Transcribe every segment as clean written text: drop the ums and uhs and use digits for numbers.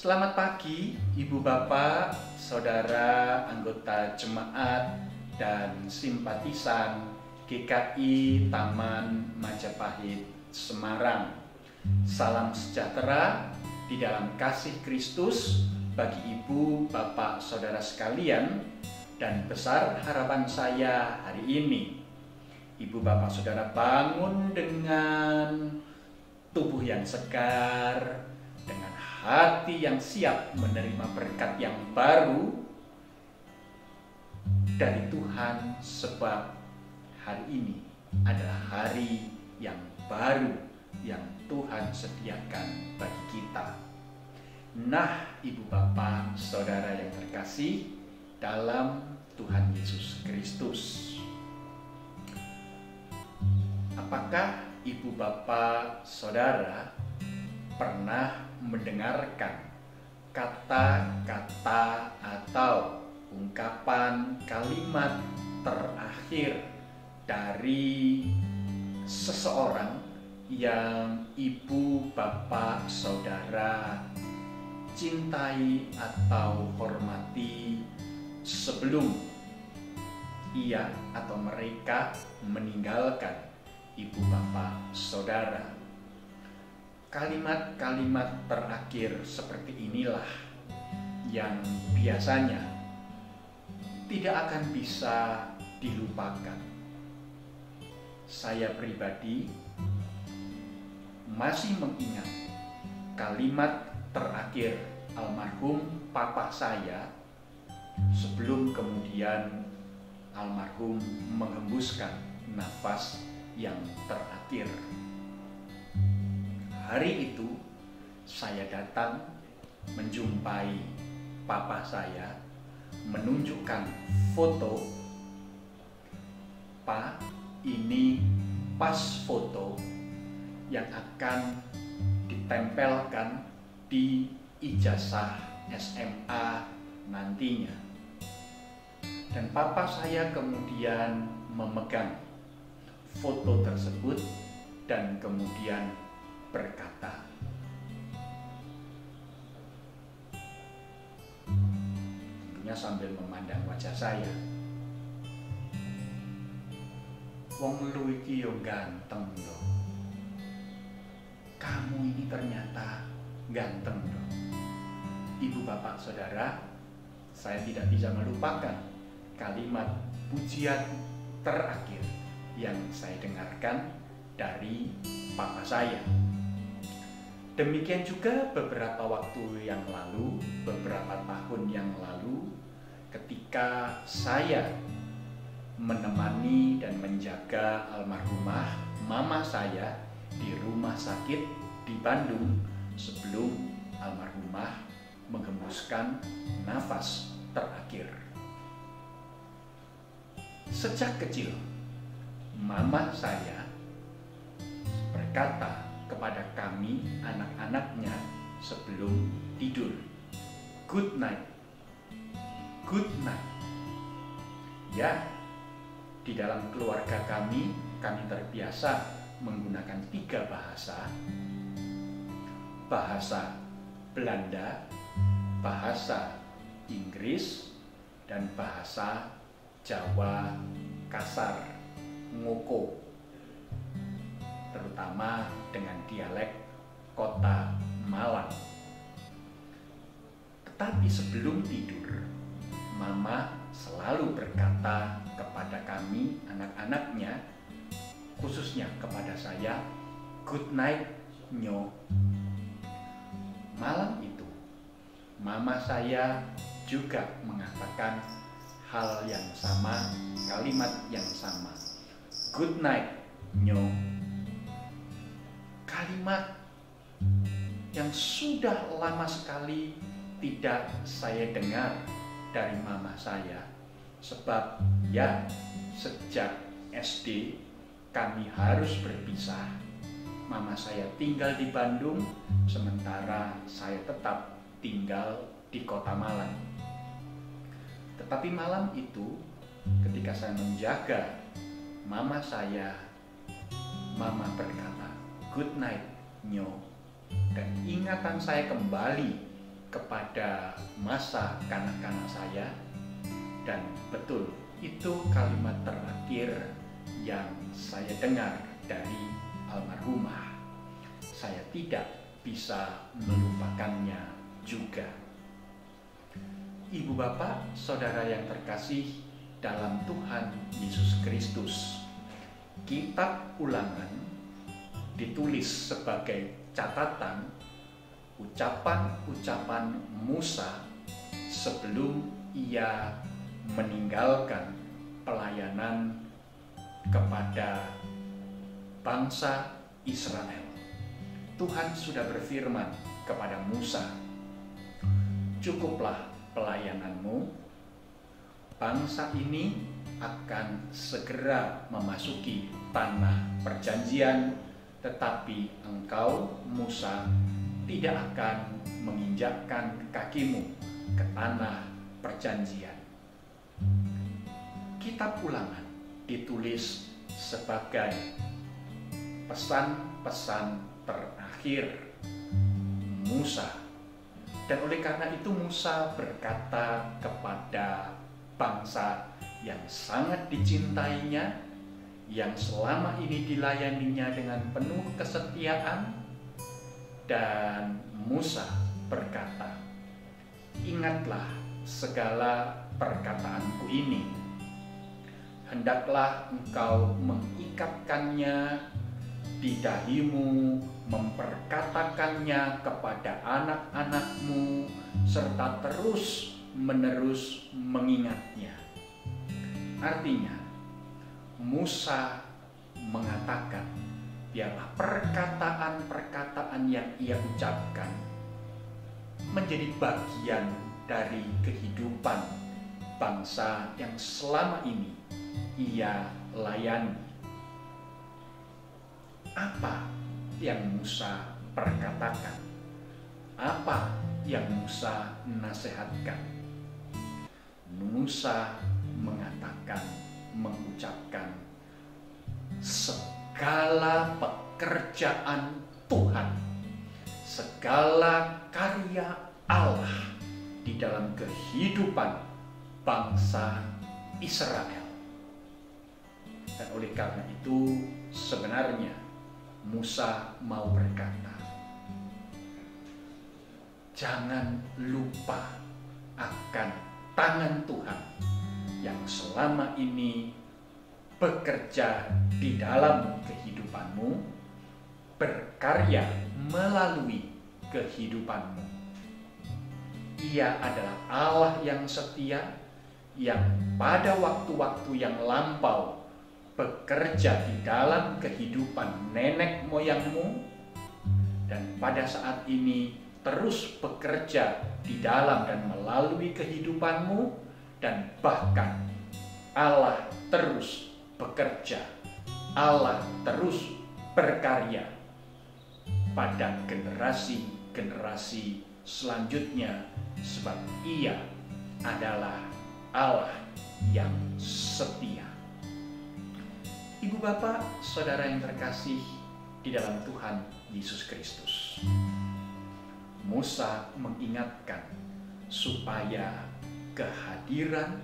Selamat pagi, Ibu Bapak, Saudara, anggota jemaat, dan simpatisan GKI Taman Majapahit, Semarang. Salam sejahtera di dalam kasih Kristus bagi Ibu, Bapak, Saudara sekalian, dan besar harapan saya hari ini. Ibu, Bapak, Saudara bangun dengan tubuh yang segar, dengan hati yang siap menerima berkat yang baru dari Tuhan, sebab hari ini adalah hari yang baru yang Tuhan sediakan bagi kita. Nah, Ibu Bapak, Saudara yang terkasih dalam Tuhan Yesus Kristus, apakah Ibu Bapak Saudara pernah mendengarkan kata-kata atau ungkapan kalimat terakhir dari seseorang yang Ibu Bapak Saudara cintai atau hormati sebelum ia atau mereka meninggalkan Ibu Bapak Saudara? Kalimat-kalimat terakhir seperti inilah yang biasanya tidak akan bisa dilupakan. Saya pribadi masih mengingat kalimat terakhir almarhum papa saya sebelum kemudian almarhum menghembuskan nafas yang terakhir. Hari itu saya datang menjumpai papa saya, menunjukkan foto. Pak, ini pas foto yang akan ditempelkan di ijazah SMA nantinya. Dan papa saya kemudian memegang foto tersebut dan kemudian berkata, tentunya sambil memandang wajah saya, "Wong lu iki yo ganteng loh. Kamu ini ternyata ganteng loh." Ibu, Bapak, Saudara, saya tidak bisa melupakan kalimat pujian terakhir yang saya dengarkan dari papa saya. Demikian juga beberapa waktu yang lalu, beberapa tahun yang lalu, ketika saya menemani dan menjaga almarhumah mama saya di rumah sakit di Bandung sebelum almarhumah menghembuskan nafas terakhir. Sejak kecil, mama saya berkata kepada kami anak-anaknya sebelum tidur, "Good night, good night." Ya, di dalam keluarga kami terbiasa menggunakan 3 bahasa. Bahasa Belanda, bahasa Inggris, dan bahasa Jawa kasar, ngoko, terutama dengan dialek kota Malang. Tetapi sebelum tidur, mama selalu berkata kepada kami anak-anaknya, khususnya kepada saya, "Good night, Nyo." Malam itu, mama saya juga mengatakan hal yang sama, kalimat yang sama, "Good night, Nyo." Kalimat yang sudah lama sekali tidak saya dengar dari mama saya, sebab ya sejak SD kami harus berpisah. Mama saya tinggal di Bandung, sementara saya tetap tinggal di kota Malang. Tetapi malam itu ketika saya menjaga mama saya, mama berkata, "Good night, Nyo." Dan ingatan saya kembali kepada masa kanak-kanak saya, dan betul itu kalimat terakhir yang saya dengar dari almarhumah. Saya tidak bisa melupakannya juga. Ibu bapak, saudara yang terkasih dalam Tuhan Yesus Kristus, kitab Ulangan ditulis sebagai catatan ucapan-ucapan Musa sebelum ia meninggalkan pelayanan kepada bangsa Israel. Tuhan sudah berfirman kepada Musa, "Cukuplah pelayananmu, bangsa ini akan segera memasuki tanah perjanjian, tetapi engkau, Musa, tidak akan menginjakkan kakimu ke tanah perjanjian." Kitab Ulangan ditulis sebagai pesan-pesan terakhir Musa, dan oleh karena itu Musa berkata kepada bangsa yang sangat dicintainya, yang selama ini dilayaninya dengan penuh kesetiaan, dan Musa berkata, "Ingatlah segala perkataanku ini, hendaklah engkau mengikatkannya di dahimu, memperkatakannya kepada anak-anakmu, serta terus-menerus mengingatnya." Artinya, Musa mengatakan, biarlah perkataan-perkataan yang ia ucapkan menjadi bagian dari kehidupan bangsa yang selama ini ia layani. Apa yang Musa perkatakan? Apa yang Musa nasihatkan? Musa mengatakan, mengucapkan, segala pekerjaan Tuhan, segala karya Allah di dalam kehidupan bangsa Israel. Dan oleh karena itu sebenarnya Musa mau berkata, jangan lupa akan tangan Tuhan yang selama ini bekerja di dalam kehidupanmu, berkarya melalui kehidupanmu. Ia adalah Allah yang setia, yang pada waktu-waktu yang lampau bekerja di dalam kehidupan nenek moyangmu, dan pada saat ini terus bekerja di dalam dan melalui kehidupanmu, dan bahkan Allah terus bekerja, Allah terus berkarya pada generasi-generasi selanjutnya, sebab Ia adalah Allah yang setia. Ibu bapak, saudara yang terkasih di dalam Tuhan Yesus Kristus, Musa mengingatkan supaya kehadiran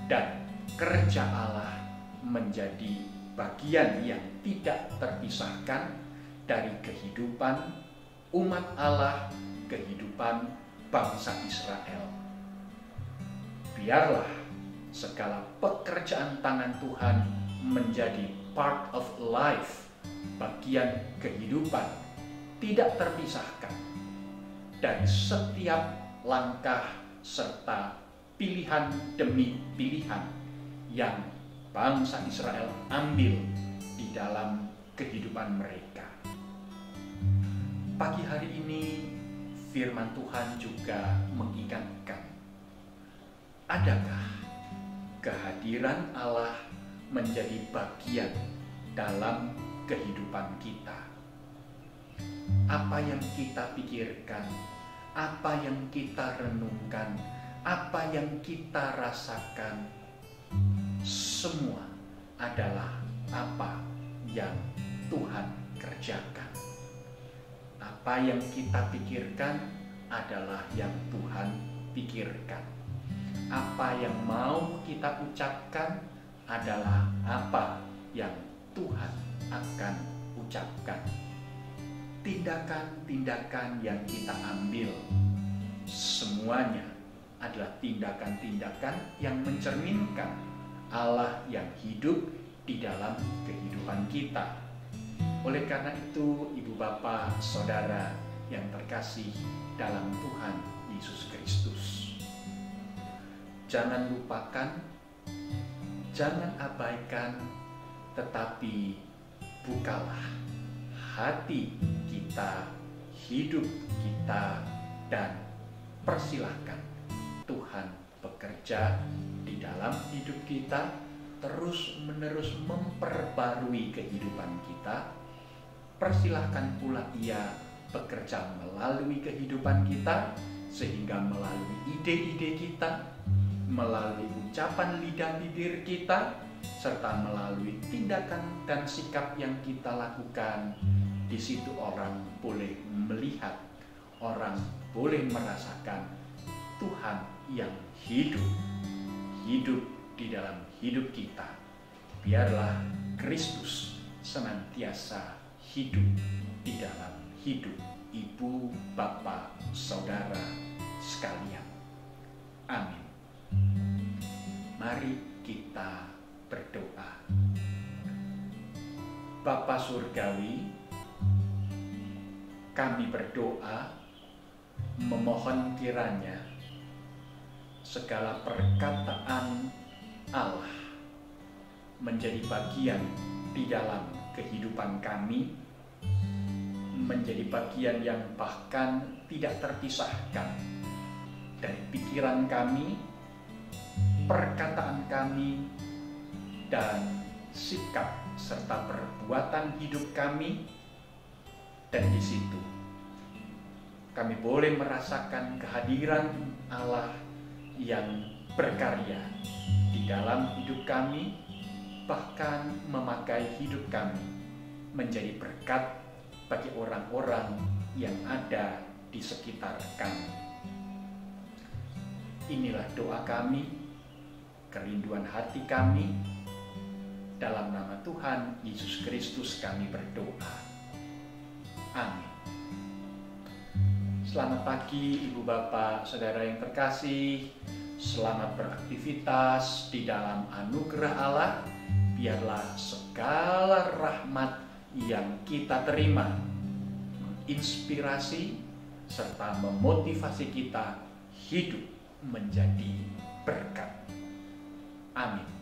dan kerja Allah menjadi bagian yang tidak terpisahkan dari kehidupan umat Allah, kehidupan bangsa Israel. Biarlah segala pekerjaan tangan Tuhan menjadi part of life, bagian kehidupan, tidak terpisahkan dari setiap langkah serta pilihan demi pilihan yang bangsa Israel ambil di dalam kehidupan mereka. Pagi hari ini firman Tuhan juga mengingatkan, adakah kehadiran Allah menjadi bagian dalam kehidupan kita? Apa yang kita pikirkan, apa yang kita renungkan, apa yang kita rasakan, semua adalah apa yang Tuhan kerjakan. Apa yang kita pikirkan, adalah yang Tuhan pikirkan. Apa yang mau kita ucapkan adalah apa yang Tuhan akan ucapkan. Tindakan-tindakan yang kita ambil semuanya adalah tindakan-tindakan yang mencerminkan Allah yang hidup di dalam kehidupan kita. Oleh karena itu, Ibu Bapak, Saudara yang terkasih dalam Tuhan Yesus Kristus, jangan lupakan, jangan abaikan, tetapi bukalah hati kita, hidup kita, dan persilahkan Tuhan bekerja di dalam hidup kita, terus-menerus memperbarui kehidupan kita. Persilahkan pula Ia bekerja melalui kehidupan kita, sehingga melalui ide-ide kita, melalui ucapan lidah bibir kita, serta melalui tindakan dan sikap yang kita lakukan, di situ orang boleh melihat, orang boleh merasakan Tuhan yang hidup di dalam hidup kita. Biarlah Kristus senantiasa hidup di dalam hidup Ibu, Bapak, Saudara sekalian. Amin. Mari kita berdoa. Bapa Surgawi, kami berdoa memohon kiranya segala perkataan Allah menjadi bagian di dalam kehidupan kami, menjadi bagian yang bahkan tidak terpisahkan dari pikiran kami, perkataan kami, dan sikap serta perbuatan hidup kami. Dan di situ kami boleh merasakan kehadiran Allah yang berkarya di dalam hidup kami, bahkan memakai hidup kami menjadi berkat bagi orang-orang yang ada di sekitar kami. Inilah doa kami, kerinduan hati kami. Dalam nama Tuhan Yesus Kristus kami berdoa. Amin. Selamat pagi Ibu Bapak, Saudara yang terkasih. Selamat beraktivitas di dalam anugerah Allah. Biarlah segala rahmat yang kita terima menginspirasi serta memotivasi kita hidup menjadi berkat. Amin.